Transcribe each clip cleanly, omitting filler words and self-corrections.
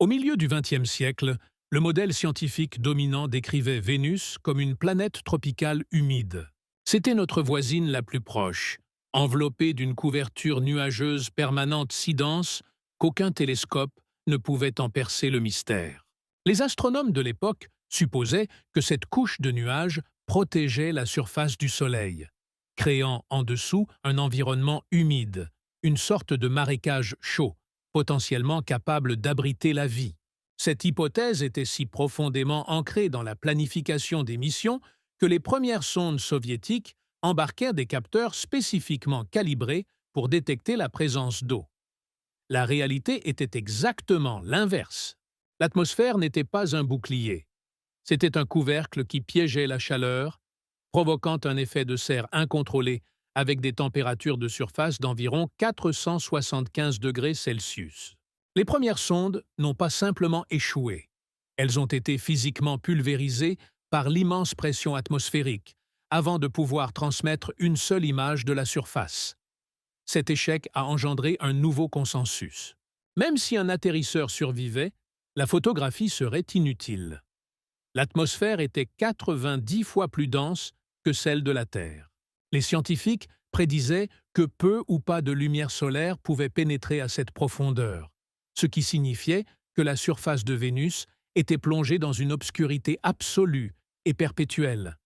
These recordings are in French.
Au milieu du XXe siècle, le modèle scientifique dominant décrivait Vénus comme une planète tropicale humide. C'était notre voisine la plus proche, enveloppée d'une couverture nuageuse permanente si dense qu'aucun télescope ne pouvait en percer le mystère. Les astronomes de l'époque supposaient que cette couche de nuages protégeait la surface du Soleil, créant en dessous un environnement humide, une sorte de marécage chaud, potentiellement capable d'abriter la vie. Cette hypothèse était si profondément ancrée dans la planification des missions que les premières sondes soviétiques embarquèrent des capteurs spécifiquement calibrés pour détecter la présence d'eau. La réalité était exactement l'inverse. L'atmosphère n'était pas un bouclier. C'était un couvercle qui piégeait la chaleur, provoquant un effet de serre incontrôlé avec des températures de surface d'environ 475 degrés Celsius. Les premières sondes n'ont pas simplement échoué. Elles ont été physiquement pulvérisées par l'immense pression atmosphérique, avant de pouvoir transmettre une seule image de la surface. Cet échec a engendré un nouveau consensus. Même si un atterrisseur survivait, la photographie serait inutile. L'atmosphère était 90 fois plus dense que celle de la Terre. Les scientifiques prédisaient que peu ou pas de lumière solaire pouvait pénétrer à cette profondeur, ce qui signifiait que la surface de Vénus était plongée dans une obscurité absolue et perpétuelle.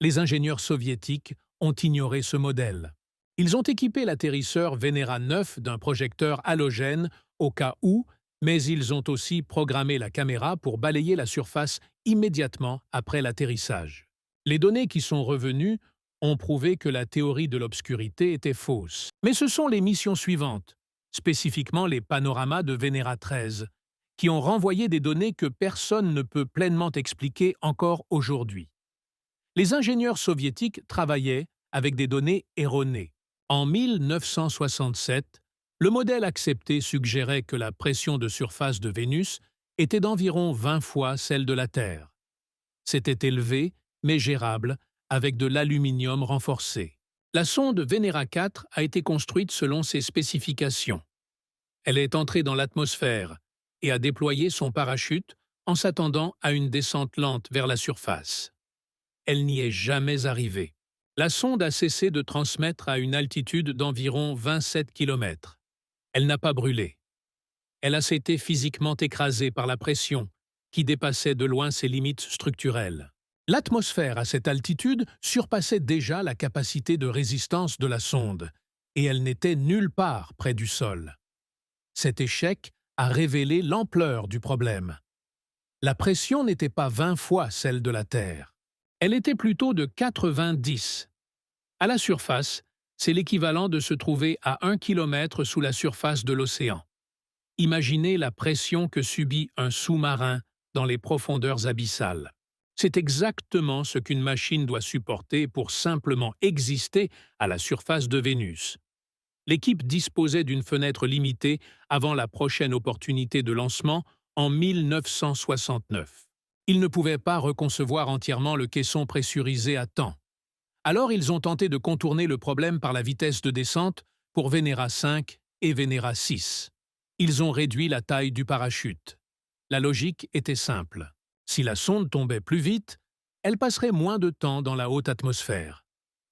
Les ingénieurs soviétiques ont ignoré ce modèle. Ils ont équipé l'atterrisseur Venera 9 d'un projecteur halogène au cas où, mais ils ont aussi programmé la caméra pour balayer la surface immédiatement après l'atterrissage. Les données qui sont revenues ont prouvé que la théorie de l'obscurité était fausse. Mais ce sont les missions suivantes, spécifiquement les panoramas de Venera 13, qui ont renvoyé des données que personne ne peut pleinement expliquer encore aujourd'hui. Les ingénieurs soviétiques travaillaient avec des données erronées. En 1967, le modèle accepté suggérait que la pression de surface de Vénus était d'environ 20 fois celle de la Terre. C'était élevé, mais gérable, avec de l'aluminium renforcé. La sonde Venera 4 a été construite selon ces spécifications. Elle est entrée dans l'atmosphère et a déployé son parachute en s'attendant à une descente lente vers la surface. Elle n'y est jamais arrivée. La sonde a cessé de transmettre à une altitude d'environ 27 km. Elle n'a pas brûlé. Elle a été physiquement écrasée par la pression, qui dépassait de loin ses limites structurelles. L'atmosphère à cette altitude surpassait déjà la capacité de résistance de la sonde, et elle n'était nulle part près du sol. Cet échec a révélé l'ampleur du problème. La pression n'était pas 20 fois celle de la Terre. Elle était plutôt de 90. À la surface, c'est l'équivalent de se trouver à 1 km sous la surface de l'océan. Imaginez la pression que subit un sous-marin dans les profondeurs abyssales. C'est exactement ce qu'une machine doit supporter pour simplement exister à la surface de Vénus. L'équipe disposait d'une fenêtre limitée avant la prochaine opportunité de lancement en 1969. Ils ne pouvaient pas reconcevoir entièrement le caisson pressurisé à temps. Alors ils ont tenté de contourner le problème par la vitesse de descente pour Venera 5 et Venera 6. Ils ont réduit la taille du parachute. La logique était simple. Si la sonde tombait plus vite, elle passerait moins de temps dans la haute atmosphère.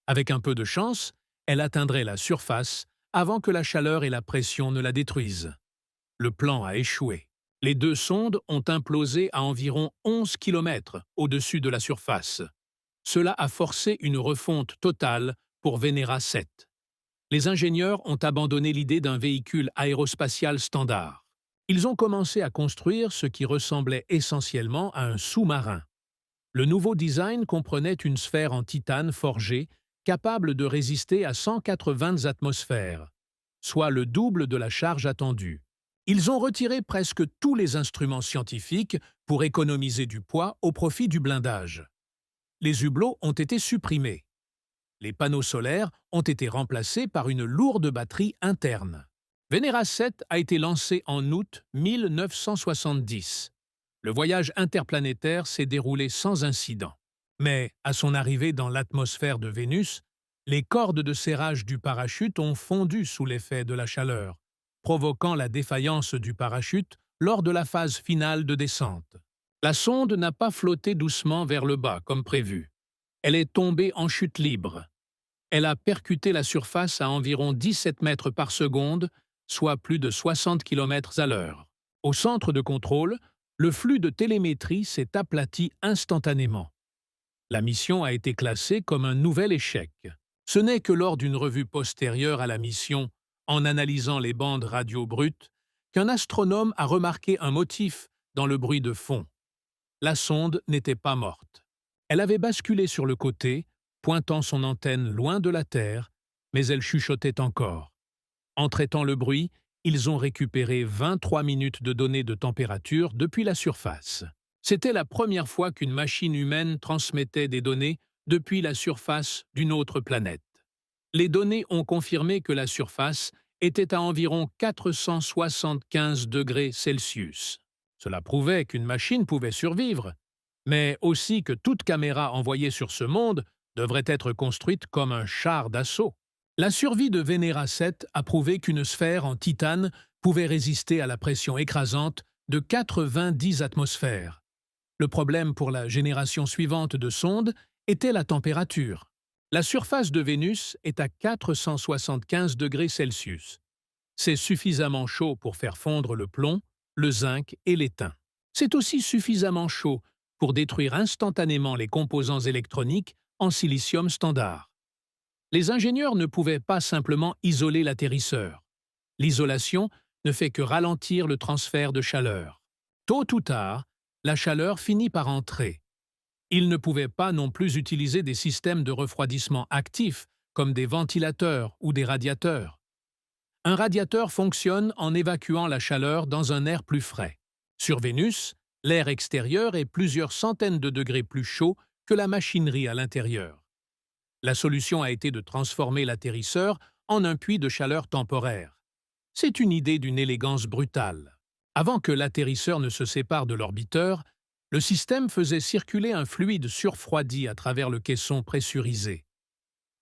Avec un peu de chance, elle atteindrait la surface avant que la chaleur et la pression ne la détruisent. Le plan a échoué. Les deux sondes ont implosé à environ 11 km au-dessus de la surface. Cela a forcé une refonte totale pour Venera 7. Les ingénieurs ont abandonné l'idée d'un véhicule aérospatial standard. Ils ont commencé à construire ce qui ressemblait essentiellement à un sous-marin. Le nouveau design comprenait une sphère en titane forgée capable de résister à 180 atmosphères, soit le double de la charge attendue. Ils ont retiré presque tous les instruments scientifiques pour économiser du poids au profit du blindage. Les hublots ont été supprimés. Les panneaux solaires ont été remplacés par une lourde batterie interne. Venera 7 a été lancé en août 1970. Le voyage interplanétaire s'est déroulé sans incident. Mais, à son arrivée dans l'atmosphère de Vénus, les cordes de serrage du parachute ont fondu sous l'effet de la chaleur, provoquant la défaillance du parachute lors de la phase finale de descente. La sonde n'a pas flotté doucement vers le bas comme prévu. Elle est tombée en chute libre. Elle a percuté la surface à environ 17 mètres par seconde, soit plus de 60 km à l'heure. Au centre de contrôle, le flux de télémétrie s'est aplati instantanément. La mission a été classée comme un nouvel échec. Ce n'est que lors d'une revue postérieure à la mission, en analysant les bandes radio brutes, qu'un astronome a remarqué un motif dans le bruit de fond. La sonde n'était pas morte. Elle avait basculé sur le côté, pointant son antenne loin de la Terre, mais elle chuchotait encore. En traitant le bruit, ils ont récupéré 23 minutes de données de température depuis la surface. C'était la première fois qu'une machine humaine transmettait des données depuis la surface d'une autre planète. Les données ont confirmé que la surface était à environ 475 degrés Celsius. Cela prouvait qu'une machine pouvait survivre, mais aussi que toute caméra envoyée sur ce monde devrait être construite comme un char d'assaut. La survie de Venera 7 a prouvé qu'une sphère en titane pouvait résister à la pression écrasante de 90 atmosphères. Le problème pour la génération suivante de sondes était la température. La surface de Vénus est à 475 degrés Celsius. C'est suffisamment chaud pour faire fondre le plomb, le zinc et l'étain. C'est aussi suffisamment chaud pour détruire instantanément les composants électroniques en silicium standard. Les ingénieurs ne pouvaient pas simplement isoler l'atterrisseur. L'isolation ne fait que ralentir le transfert de chaleur. Tôt ou tard, la chaleur finit par entrer. Ils ne pouvaient pas non plus utiliser des systèmes de refroidissement actifs comme des ventilateurs ou des radiateurs. Un radiateur fonctionne en évacuant la chaleur dans un air plus frais. Sur Vénus, l'air extérieur est plusieurs centaines de degrés plus chaud que la machinerie à l'intérieur. La solution a été de transformer l'atterrisseur en un puits de chaleur temporaire. C'est une idée d'une élégance brutale. Avant que l'atterrisseur ne se sépare de l'orbiteur, le système faisait circuler un fluide surfroidi à travers le caisson pressurisé.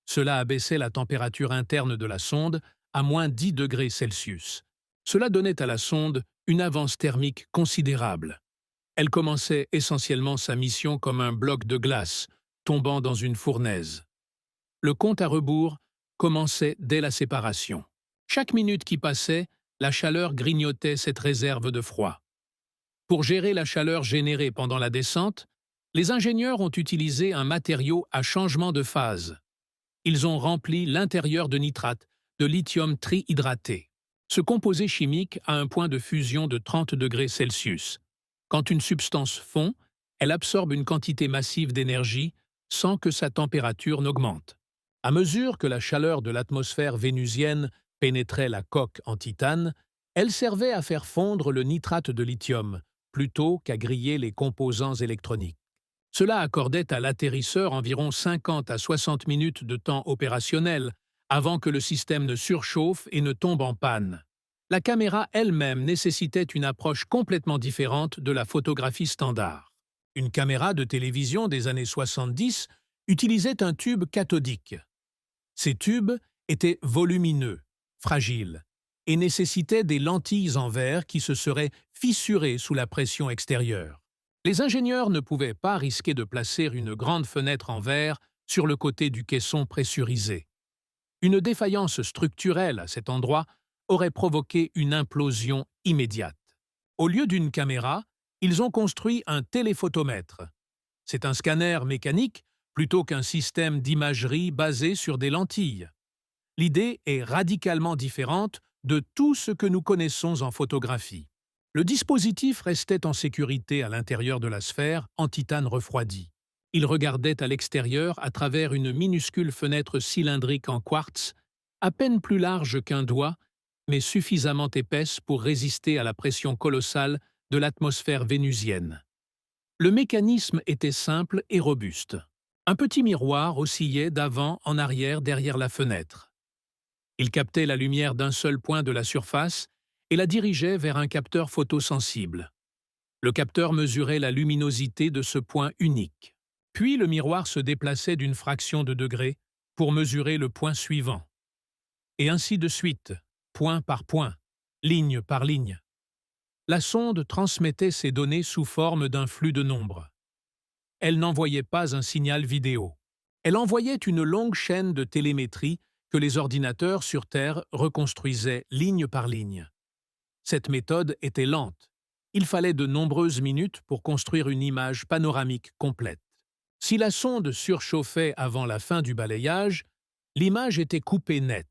Cela abaissait la température interne de la sonde à moins 10 degrés Celsius. Cela donnait à la sonde une avance thermique considérable. Elle commençait essentiellement sa mission comme un bloc de glace tombant dans une fournaise. Le compte à rebours commençait dès la séparation. Chaque minute qui passait, la chaleur grignotait cette réserve de froid. Pour gérer la chaleur générée pendant la descente, les ingénieurs ont utilisé un matériau à changement de phase. Ils ont rempli l'intérieur de nitrate, de lithium trihydraté. Ce composé chimique a un point de fusion de 30 degrés Celsius. Quand une substance fond, elle absorbe une quantité massive d'énergie sans que sa température n'augmente. À mesure que la chaleur de l'atmosphère vénusienne pénétrait la coque en titane, elle servait à faire fondre le nitrate de lithium, plutôt qu'à griller les composants électroniques. Cela accordait à l'atterrisseur environ 50 à 60 minutes de temps opérationnel avant que le système ne surchauffe et ne tombe en panne. La caméra elle-même nécessitait une approche complètement différente de la photographie standard. Une caméra de télévision des années 70 utilisait un tube cathodique. Ces tubes étaient volumineux, fragiles, et nécessitaient des lentilles en verre qui se seraient fissurées sous la pression extérieure. Les ingénieurs ne pouvaient pas risquer de placer une grande fenêtre en verre sur le côté du caisson pressurisé. Une défaillance structurelle à cet endroit aurait provoqué une implosion immédiate. Au lieu d'une caméra, ils ont construit un téléphotomètre. C'est un scanner mécanique plutôt qu'un système d'imagerie basé sur des lentilles. L'idée est radicalement différente de tout ce que nous connaissons en photographie. Le dispositif restait en sécurité à l'intérieur de la sphère en titane refroidi. Il regardait à l'extérieur à travers une minuscule fenêtre cylindrique en quartz, à peine plus large qu'un doigt, mais suffisamment épaisse pour résister à la pression colossale de l'atmosphère vénusienne. Le mécanisme était simple et robuste. Un petit miroir oscillait d'avant en arrière derrière la fenêtre. Il captait la lumière d'un seul point de la surface et la dirigeait vers un capteur photosensible. Le capteur mesurait la luminosité de ce point unique. Puis le miroir se déplaçait d'une fraction de degré pour mesurer le point suivant. Et ainsi de suite, point par point, ligne par ligne. la sonde transmettait ses données sous forme d'un flux de nombres. Elle n'envoyait pas un signal vidéo. Elle envoyait une longue chaîne de télémétrie que les ordinateurs sur Terre reconstruisaient ligne par ligne. Cette méthode était lente. Il fallait de nombreuses minutes pour construire une image panoramique complète. Si la sonde surchauffait avant la fin du balayage, l'image était coupée nette.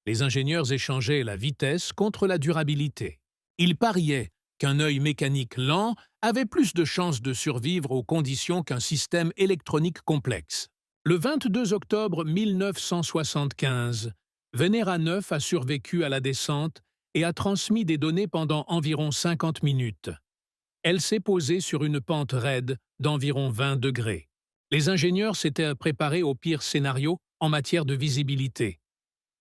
Les ingénieurs échangeaient la vitesse contre la durabilité. Ils pariaient qu'un œil mécanique lent avait plus de chances de survivre aux conditions qu'un système électronique complexe. Le 22 octobre 1975, Venera 9 a survécu à la descente et a transmis des données pendant environ 50 minutes. Elle s'est posée sur une pente raide d'environ 20 degrés. Les ingénieurs s'étaient préparés au pire scénario en matière de visibilité.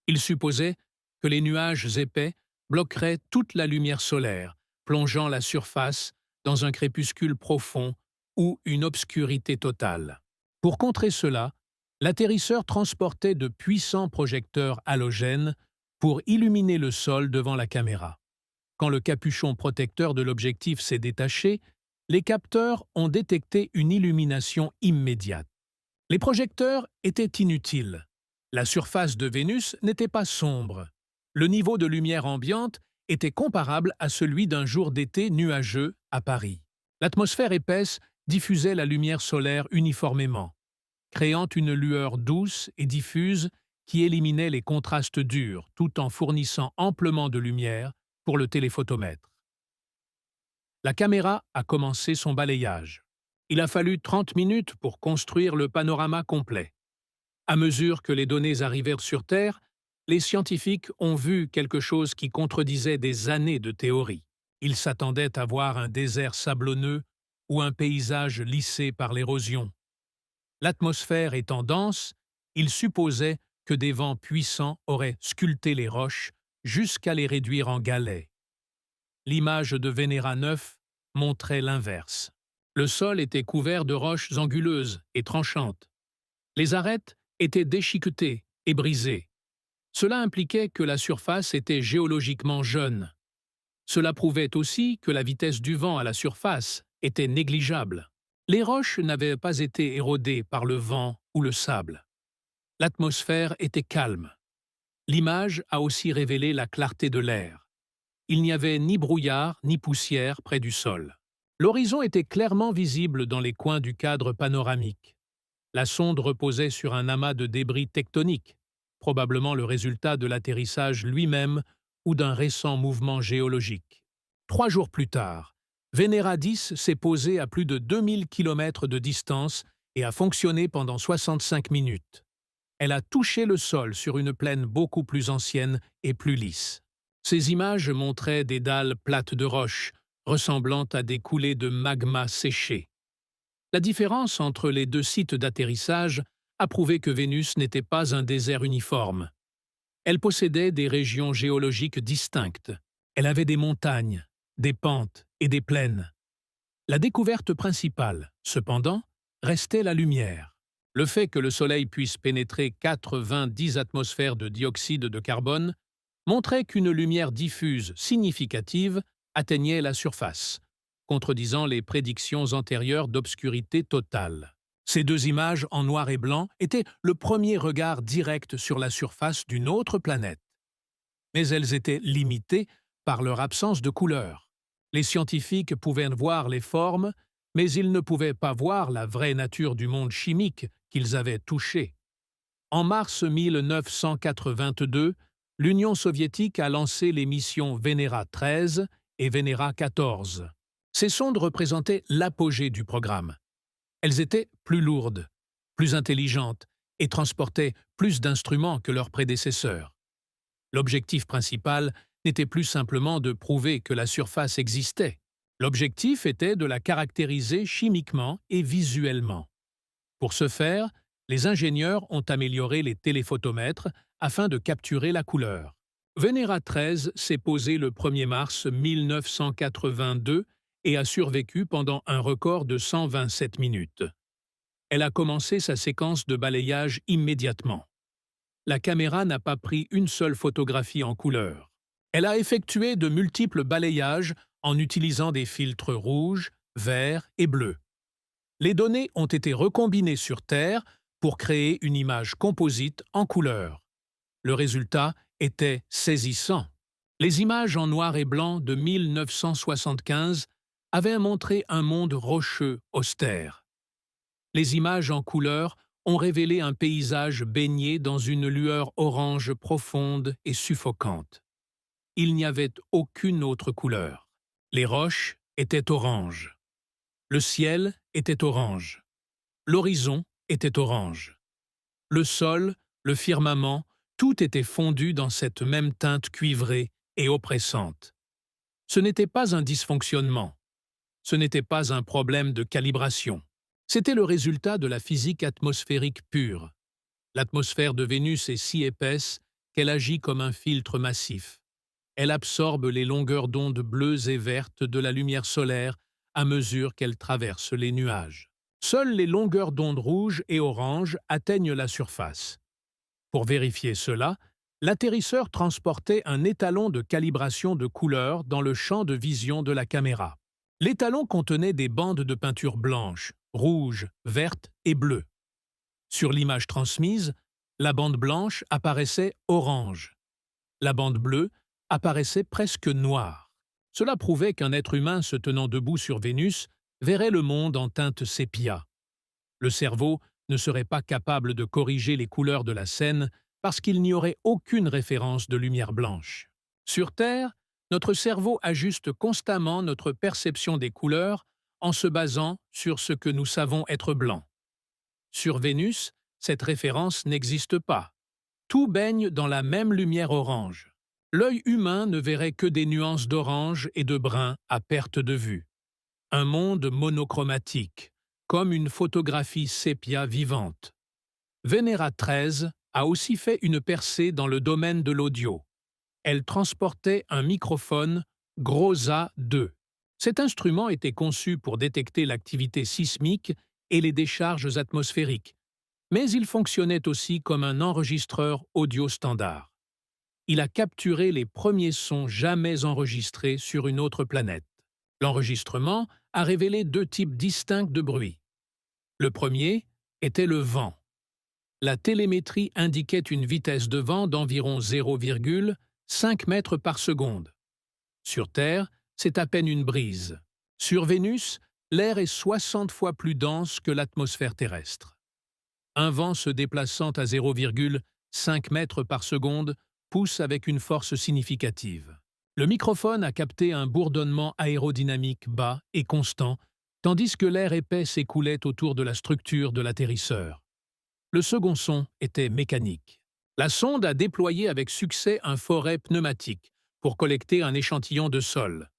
Ils supposaient que les nuages épais bloqueraient toute la lumière solaire, plongeant la surface dans un crépuscule profond ou une obscurité totale. Pour contrer cela, l'atterrisseur transportait de puissants projecteurs halogènes pour illuminer le sol devant la caméra. Quand le capuchon protecteur de l'objectif s'est détaché, les capteurs ont détecté une illumination immédiate. Les projecteurs étaient inutiles. La surface de Vénus n'était pas sombre. Le niveau de lumière ambiante était comparable à celui d'un jour d'été nuageux à Paris. L'atmosphère épaisse diffusait la lumière solaire uniformément, créant une lueur douce et diffuse qui éliminait les contrastes durs tout en fournissant amplement de lumière pour le téléphotomètre. La caméra a commencé son balayage. Il a fallu 30 minutes pour construire le panorama complet. À mesure que les données arrivèrent sur Terre, les scientifiques ont vu quelque chose qui contredisait des années de théorie. Ils s'attendaient à voir un désert sablonneux ou un paysage lissé par l'érosion. L'atmosphère étant dense, ils supposaient que des vents puissants auraient sculpté les roches jusqu'à les réduire en galets. L'image de Venera 9 montrait l'inverse. Le sol était couvert de roches anguleuses et tranchantes. Les arêtes étaient déchiquetées et brisées. Cela impliquait que la surface était géologiquement jeune. Cela prouvait aussi que la vitesse du vent à la surface était négligeable. Les roches n'avaient pas été érodées par le vent ou le sable. L'atmosphère était calme. L'image a aussi révélé la clarté de l'air. Il n'y avait ni brouillard ni poussière près du sol. L'horizon était clairement visible dans les coins du cadre panoramique. La sonde reposait sur un amas de débris tectoniques, probablement le résultat de l'atterrissage lui-même ou d'un récent mouvement géologique. 3 jours plus tard, Venera 10 s'est posée à plus de 2000 km de distance et a fonctionné pendant 65 minutes. Elle a touché le sol sur une plaine beaucoup plus ancienne et plus lisse. Ces images montraient des dalles plates de roches, ressemblant à des coulées de magma séché. La différence entre les deux sites d'atterrissage a prouvé que Vénus n'était pas un désert uniforme. Elle possédait des régions géologiques distinctes. Elle avait des montagnes, des pentes et des plaines. La découverte principale, cependant, restait la lumière. Le fait que le Soleil puisse pénétrer 90 atmosphères de dioxyde de carbone montrait qu'une lumière diffuse significative atteignait la surface, contredisant les prédictions antérieures d'obscurité totale. Ces deux images en noir et blanc étaient le premier regard direct sur la surface d'une autre planète. Mais elles étaient limitées par leur absence de couleur. Les scientifiques pouvaient voir les formes, mais ils ne pouvaient pas voir la vraie nature du monde chimique qu'ils avaient touché. En mars 1982, l'Union soviétique a lancé les missions Venera 13 et Venera 14. Ces sondes représentaient l'apogée du programme. Elles étaient plus lourdes, plus intelligentes et transportaient plus d'instruments que leurs prédécesseurs. L'objectif principal n'était plus simplement de prouver que la surface existait. L'objectif était de la caractériser chimiquement et visuellement. Pour ce faire, les ingénieurs ont amélioré les téléphotomètres afin de capturer la couleur. Venera 13 s'est posée le 1er mars 1982 et a survécu pendant un record de 127 minutes. Elle a commencé sa séquence de balayage immédiatement. La caméra n'a pas pris une seule photographie en couleur. Elle a effectué de multiples balayages en utilisant des filtres rouges, verts et bleus. Les données ont été recombinées sur Terre pour créer une image composite en couleur. Le résultat était saisissant. Les images en noir et blanc de 1975 avaient montré un monde rocheux, austère. Les images en couleur ont révélé un paysage baigné dans une lueur orange profonde et suffocante. Il n'y avait aucune autre couleur. Les roches étaient oranges. Le ciel était orange. L'horizon était orange. Le sol, le firmament, tout était fondu dans cette même teinte cuivrée et oppressante. Ce n'était pas un dysfonctionnement. Ce n'était pas un problème de calibration. C'était le résultat de la physique atmosphérique pure. L'atmosphère de Vénus est si épaisse qu'elle agit comme un filtre massif. Elle absorbe les longueurs d'onde bleues et vertes de la lumière solaire à mesure qu'elle traverse les nuages. Seules les longueurs d'onde rouges et oranges atteignent la surface. Pour vérifier cela, l'atterrisseur transportait un étalon de calibration de couleurs dans le champ de vision de la caméra. L'étalon contenait des bandes de peinture blanches, rouges, vertes et bleues. Sur l'image transmise, la bande blanche apparaissait orange. La bande bleue apparaissait presque noire. Cela prouvait qu'un être humain se tenant debout sur Vénus verrait le monde en teinte sépia. Le cerveau ne serait pas capable de corriger les couleurs de la scène parce qu'il n'y aurait aucune référence de lumière blanche. Sur Terre, notre cerveau ajuste constamment notre perception des couleurs en se basant sur ce que nous savons être blanc. Sur Vénus, cette référence n'existe pas. Tout baigne dans la même lumière orange. L'œil humain ne verrait que des nuances d'orange et de brun à perte de vue. Un monde monochromatique, comme une photographie sépia vivante. Venera 13 a aussi fait une percée dans le domaine de l'audio. Elle transportait un microphone Groza 2. Cet instrument était conçu pour détecter l'activité sismique et les décharges atmosphériques, mais il fonctionnait aussi comme un enregistreur audio standard. Il a capturé les premiers sons jamais enregistrés sur une autre planète. L'enregistrement a révélé deux types distincts de bruit. Le premier était le vent. La télémétrie indiquait une vitesse de vent d'environ 0,5 mètres par seconde. Sur Terre, c'est à peine une brise. Sur Vénus, l'air est 60 fois plus dense que l'atmosphère terrestre. Un vent se déplaçant à 0,5 mètres par seconde pousse avec une force significative. Le microphone a capté un bourdonnement aérodynamique bas et constant, tandis que l'air épais s'écoulait autour de la structure de l'atterrisseur. Le second son était mécanique. La sonde a déployé avec succès un forêt pneumatique pour collecter un échantillon de sol.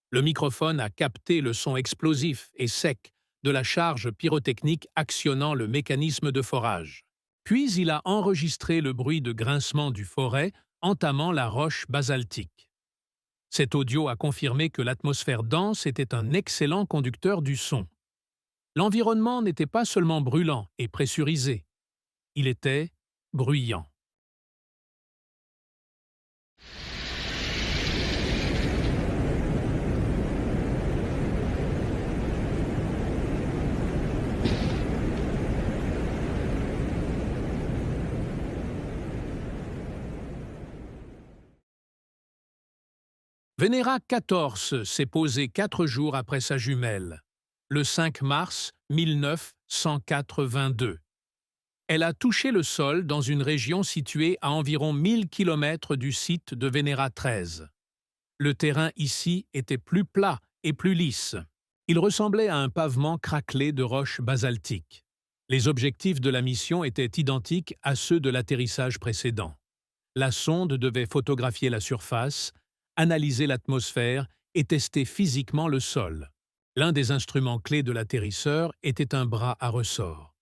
Le microphone a capté le son explosif et sec de la charge pyrotechnique actionnant le mécanisme de forage. Puis il a enregistré le bruit de grincement du forêt entamant la roche basaltique. Cet audio a confirmé que l'atmosphère dense était un excellent conducteur du son. L'environnement n'était pas seulement brûlant et pressurisé, il était bruyant. Venera 14 s'est posée 4 jours après sa jumelle, le 5 mars 1982. Elle a touché le sol dans une région située à environ 1000 km du site de Venera 13. Le terrain ici était plus plat et plus lisse. Il ressemblait à un pavement craquelé de roches basaltiques. Les objectifs de la mission étaient identiques à ceux de l'atterrissage précédent. La sonde devait photographier la surface, analyser l'atmosphère et tester physiquement le sol. L'un des instruments clés de l'atterrisseur était un bras à ressort.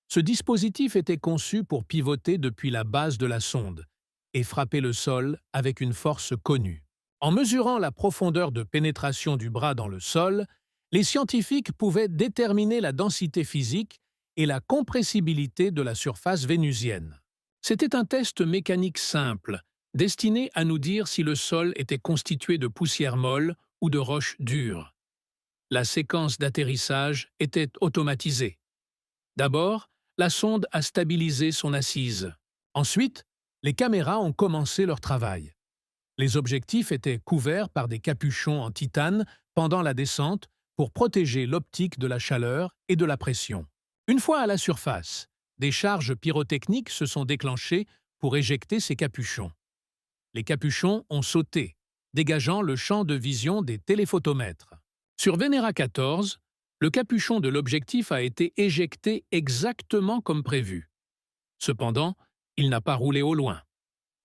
Ce dispositif était conçu pour pivoter depuis la base de la sonde et frapper le sol avec une force connue. En mesurant la profondeur de pénétration du bras dans le sol, les scientifiques pouvaient déterminer la densité physique et la compressibilité de la surface vénusienne. C'était un test mécanique simple, destiné à nous dire si le sol était constitué de poussière molle ou de roches dures. La séquence d'atterrissage était automatisée. D'abord, la sonde a stabilisé son assise. Ensuite, les caméras ont commencé leur travail. Les objectifs étaient couverts par des capuchons en titane pendant la descente pour protéger l'optique de la chaleur et de la pression. Une fois à la surface, des charges pyrotechniques se sont déclenchées pour éjecter ces capuchons. Les capuchons ont sauté, dégageant le champ de vision des téléphotomètres. Sur Venera 14, le capuchon de l'objectif a été éjecté exactement comme prévu. Cependant, il n'a pas roulé au loin.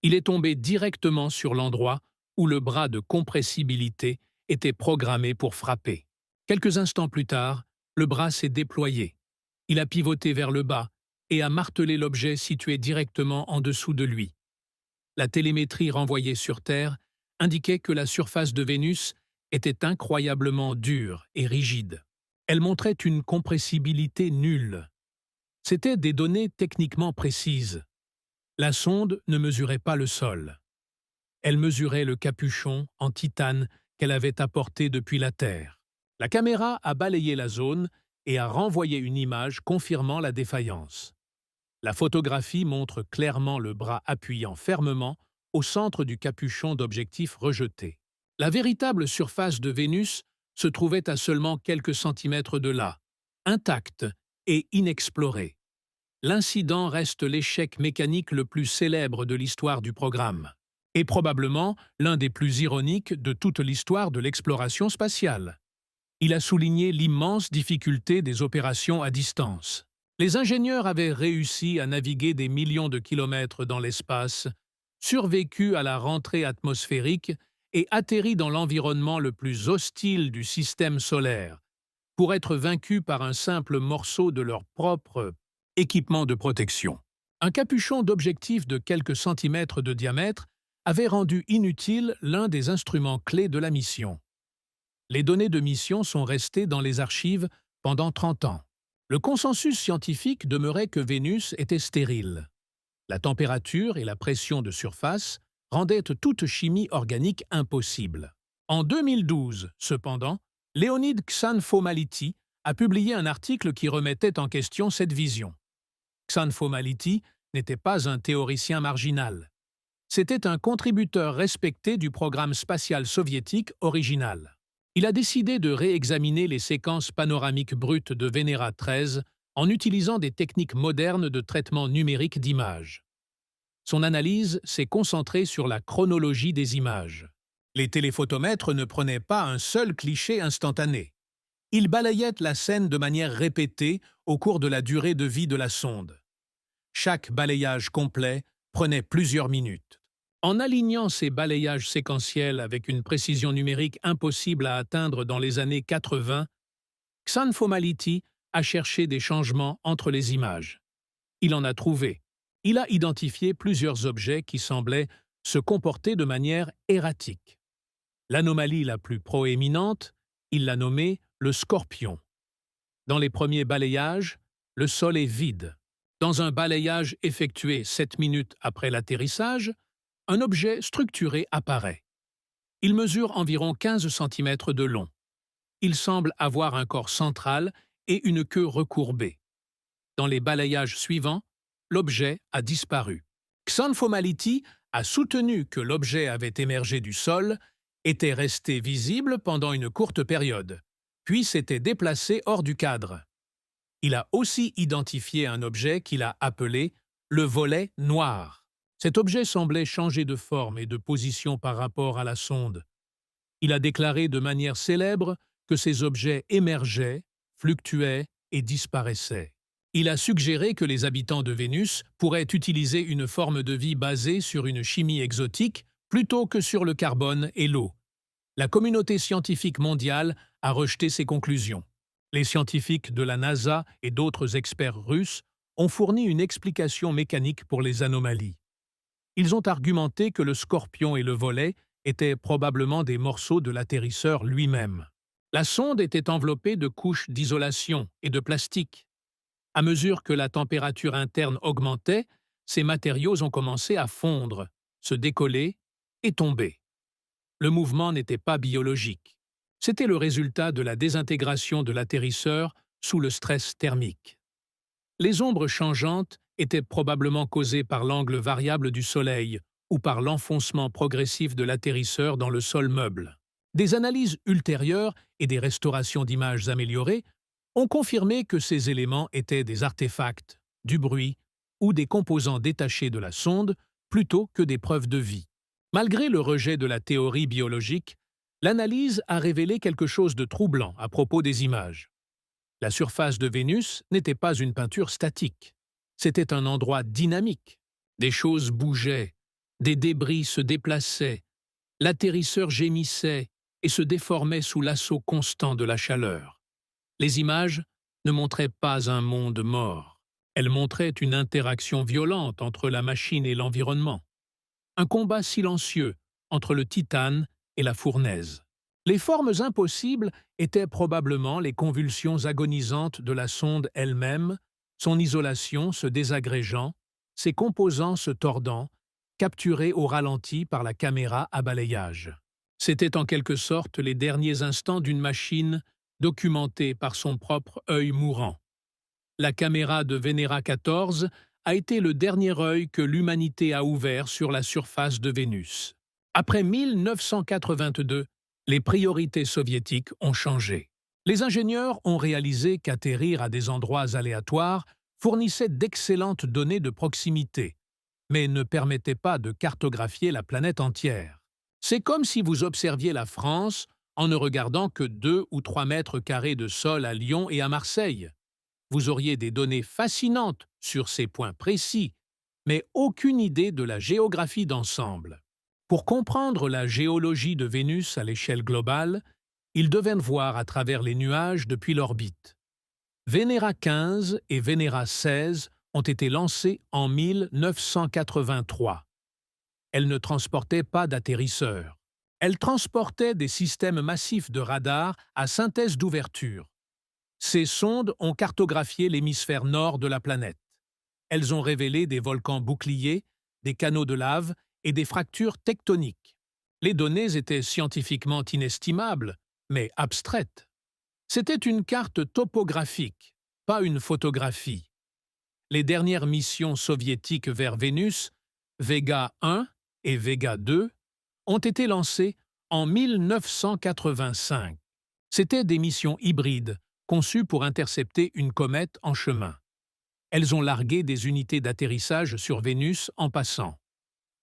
Il est tombé directement sur l'endroit où le bras de compressibilité était programmé pour frapper. Quelques instants plus tard, le bras s'est déployé. Il a pivoté vers le bas et a martelé l'objet situé directement en dessous de lui. La télémétrie renvoyée sur Terre indiquait que la surface de Vénus était incroyablement dure et rigide. Elle montrait une compressibilité nulle. C'étaient des données techniquement précises. La sonde ne mesurait pas le sol. Elle mesurait le capuchon en titane qu'elle avait apporté depuis la Terre. La caméra a balayé la zone et a renvoyé une image confirmant la défaillance. La photographie montre clairement le bras appuyant fermement au centre du capuchon d'objectif rejeté. La véritable surface de Vénus se trouvait à seulement quelques centimètres de là, intacte et inexplorée. L'incident reste l'échec mécanique le plus célèbre de l'histoire du programme, et probablement l'un des plus ironiques de toute l'histoire de l'exploration spatiale. Il a souligné l'immense difficulté des opérations à distance. Les ingénieurs avaient réussi à naviguer des millions de kilomètres dans l'espace, survécu à la rentrée atmosphérique et atterri dans l'environnement le plus hostile du système solaire, pour être vaincus par un simple morceau de leur propre équipement de protection. Un capuchon d'objectif de quelques centimètres de diamètre avait rendu inutile l'un des instruments clés de la mission. Les données de mission sont restées dans les archives pendant 30 ans. Le consensus scientifique demeurait que Vénus était stérile. La température et la pression de surface rendaient toute chimie organique impossible. En 2012, cependant, Leonid Xanfomaliti a publié un article qui remettait en question cette vision. Xanfomaliti n'était pas un théoricien marginal. C'était un contributeur respecté du programme spatial soviétique original. Il a décidé de réexaminer les séquences panoramiques brutes de Venera 13 en utilisant des techniques modernes de traitement numérique d'images. Son analyse s'est concentrée sur la chronologie des images. Les téléphotomètres ne prenaient pas un seul cliché instantané. Ils balayaient la scène de manière répétée au cours de la durée de vie de la sonde. Chaque balayage complet prenait plusieurs minutes. En alignant ces balayages séquentiels avec une précision numérique impossible à atteindre dans les années 80, Xanfomaliti a cherché des changements entre les images. Il en a trouvé. Il a identifié plusieurs objets qui semblaient se comporter de manière erratique. L'anomalie la plus proéminente, il l'a nommée le scorpion. Dans les premiers balayages, le sol est vide. Dans un balayage effectué 7 minutes après l'atterrissage, un objet structuré apparaît. Il mesure environ 15 cm de long. Il semble avoir un corps central et une queue recourbée. Dans les balayages suivants, l'objet a disparu. Xanfomaliti a soutenu que l'objet avait émergé du sol, était resté visible pendant une courte période, puis s'était déplacé hors du cadre. Il a aussi identifié un objet qu'il a appelé le volet noir. Cet objet semblait changer de forme et de position par rapport à la sonde. Il a déclaré de manière célèbre que ces objets émergeaient, fluctuaient et disparaissaient. Il a suggéré que les habitants de Vénus pourraient utiliser une forme de vie basée sur une chimie exotique plutôt que sur le carbone et l'eau. La communauté scientifique mondiale a rejeté ces conclusions. Les scientifiques de la NASA et d'autres experts russes ont fourni une explication mécanique pour les anomalies. Ils ont argumenté que le scorpion et le volet étaient probablement des morceaux de l'atterrisseur lui-même. La sonde était enveloppée de couches d'isolation et de plastique. À mesure que la température interne augmentait, ces matériaux ont commencé à fondre, se décoller et tomber. Le mouvement n'était pas biologique. C'était le résultat de la désintégration de l'atterrisseur sous le stress thermique. Les ombres changeantes étaient probablement causées par l'angle variable du Soleil ou par l'enfoncement progressif de l'atterrisseur dans le sol meuble. Des analyses ultérieures et des restaurations d'images améliorées ont confirmé que ces éléments étaient des artefacts, du bruit ou des composants détachés de la sonde plutôt que des preuves de vie. Malgré le rejet de la théorie biologique, l'analyse a révélé quelque chose de troublant à propos des images. La surface de Vénus n'était pas une peinture statique. C'était un endroit dynamique. Des choses bougeaient, des débris se déplaçaient, l'atterrisseur gémissait et se déformait sous l'assaut constant de la chaleur. Les images ne montraient pas un monde mort. Elles montraient une interaction violente entre la machine et l'environnement. Un combat silencieux entre le titane et la fournaise. Les formes impossibles étaient probablement les convulsions agonisantes de la sonde elle-même, son isolation se désagrégeant, ses composants se tordant, capturés au ralenti par la caméra à balayage. C'étaient en quelque sorte les derniers instants d'une machine documentée par son propre œil mourant. La caméra de Venera 14 a été le dernier œil que l'humanité a ouvert sur la surface de Vénus. Après 1982, les priorités soviétiques ont changé. Les ingénieurs ont réalisé qu'atterrir à des endroits aléatoires fournissait d'excellentes données de proximité, mais ne permettait pas de cartographier la planète entière. C'est comme si vous observiez la France en ne regardant que 2 ou 3 mètres carrés de sol à Lyon et à Marseille. Vous auriez des données fascinantes sur ces points précis, mais aucune idée de la géographie d'ensemble. Pour comprendre la géologie de Vénus à l'échelle globale, ils devaient voir à travers les nuages depuis l'orbite. Venera 15 et Venera 16 ont été lancés en 1983. Elles ne transportaient pas d'atterrisseurs. Elles transportaient des systèmes massifs de radars à synthèse d'ouverture. Ces sondes ont cartographié l'hémisphère nord de la planète. Elles ont révélé des volcans boucliers, des canaux de lave et des fractures tectoniques. Les données étaient scientifiquement inestimables, mais abstraites. C'était une carte topographique, pas une photographie. Les dernières missions soviétiques vers Vénus, Vega 1 et Vega 2, ont été lancées en 1985. C'étaient des missions hybrides, conçues pour intercepter une comète en chemin. Elles ont largué des unités d'atterrissage sur Vénus en passant.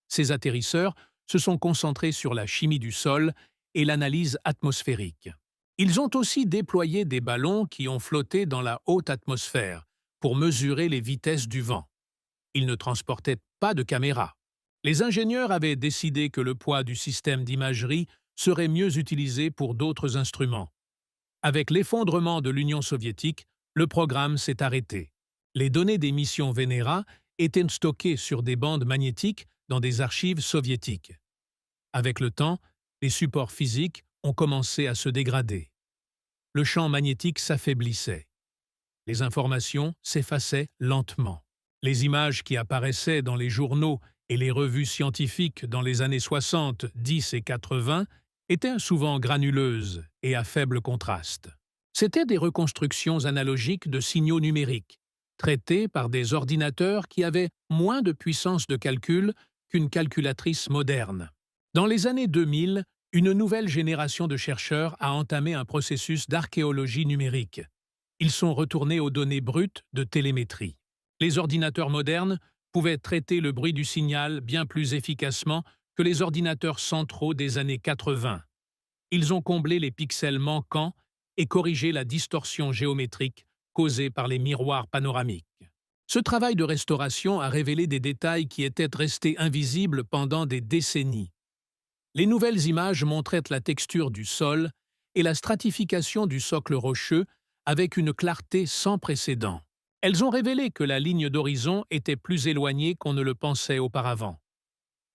Ces atterrisseurs se sont concentrés sur la chimie du sol et l'analyse atmosphérique. Ils ont aussi déployé des ballons qui ont flotté dans la haute atmosphère pour mesurer les vitesses du vent. Ils ne transportaient pas de caméras. Les ingénieurs avaient décidé que le poids du système d'imagerie serait mieux utilisé pour d'autres instruments. Avec l'effondrement de l'Union soviétique, le programme s'est arrêté. Les données des missions Venera étaient stockées sur des bandes magnétiques dans des archives soviétiques. Avec le temps, les supports physiques ont commencé à se dégrader. Le champ magnétique s'affaiblissait. Les informations s'effaçaient lentement. Les images qui apparaissaient dans les journaux et les revues scientifiques dans les années 60, 10 et 80 étaient souvent granuleuses et à faible contraste. C'étaient des reconstructions analogiques de signaux numériques, traités par des ordinateurs qui avaient moins de puissance de calcul qu'une calculatrice moderne. Dans les années 2000, une nouvelle génération de chercheurs a entamé un processus d'archéologie numérique. Ils sont retournés aux données brutes de télémétrie. Les ordinateurs modernes pouvaient traiter le bruit du signal bien plus efficacement que les ordinateurs centraux des années 80. Ils ont comblé les pixels manquants et corrigé la distorsion géométrique causée par les miroirs panoramiques. Ce travail de restauration a révélé des détails qui étaient restés invisibles pendant des décennies. Les nouvelles images montraient la texture du sol et la stratification du socle rocheux avec une clarté sans précédent. Elles ont révélé que la ligne d'horizon était plus éloignée qu'on ne le pensait auparavant.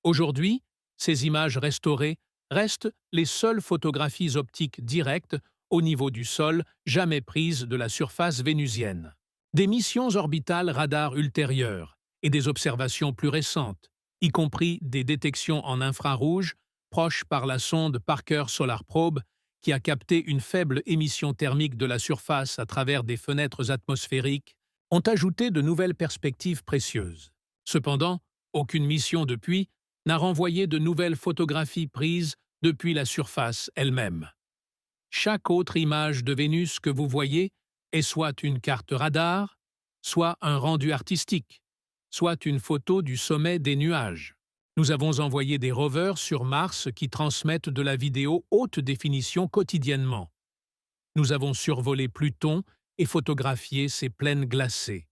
Aujourd'hui, ces images restaurées restent les seules photographies optiques directes au niveau du sol jamais prises de la surface vénusienne. Des missions orbitales radar ultérieures et des observations plus récentes, y compris des détections en infrarouge proches par la sonde Parker Solar Probe qui a capté une faible émission thermique de la surface à travers des fenêtres atmosphériques, ont ajouté de nouvelles perspectives précieuses. Cependant, aucune mission depuis n'a renvoyé de nouvelles photographies prises depuis la surface elle-même. Chaque autre image de Vénus que vous voyez est soit une carte radar, soit un rendu artistique, soit une photo du sommet des nuages. Nous avons envoyé des rovers sur Mars qui transmettent de la vidéo haute définition quotidiennement. Nous avons survolé Pluton et photographié ses plaines glacées.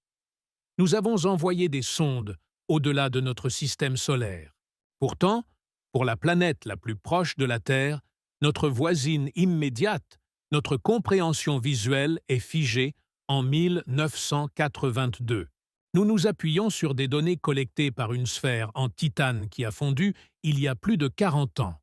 Nous avons envoyé des sondes au-delà de notre système solaire. Pourtant, pour la planète la plus proche de la Terre, notre voisine immédiate, notre compréhension visuelle est figée en 1982. Nous nous appuyons sur des données collectées par une sphère en titane qui a fondu il y a plus de 40 ans.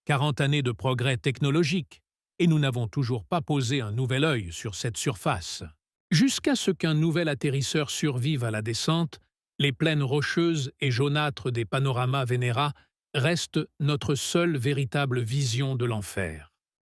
40 années de progrès technologiques, et nous n'avons toujours pas posé un nouvel œil sur cette surface. Jusqu'à ce qu'un nouvel atterrisseur survive à la descente, les plaines rocheuses et jaunâtres des panoramas Vénéra restent notre seule véritable vision de l'enfer.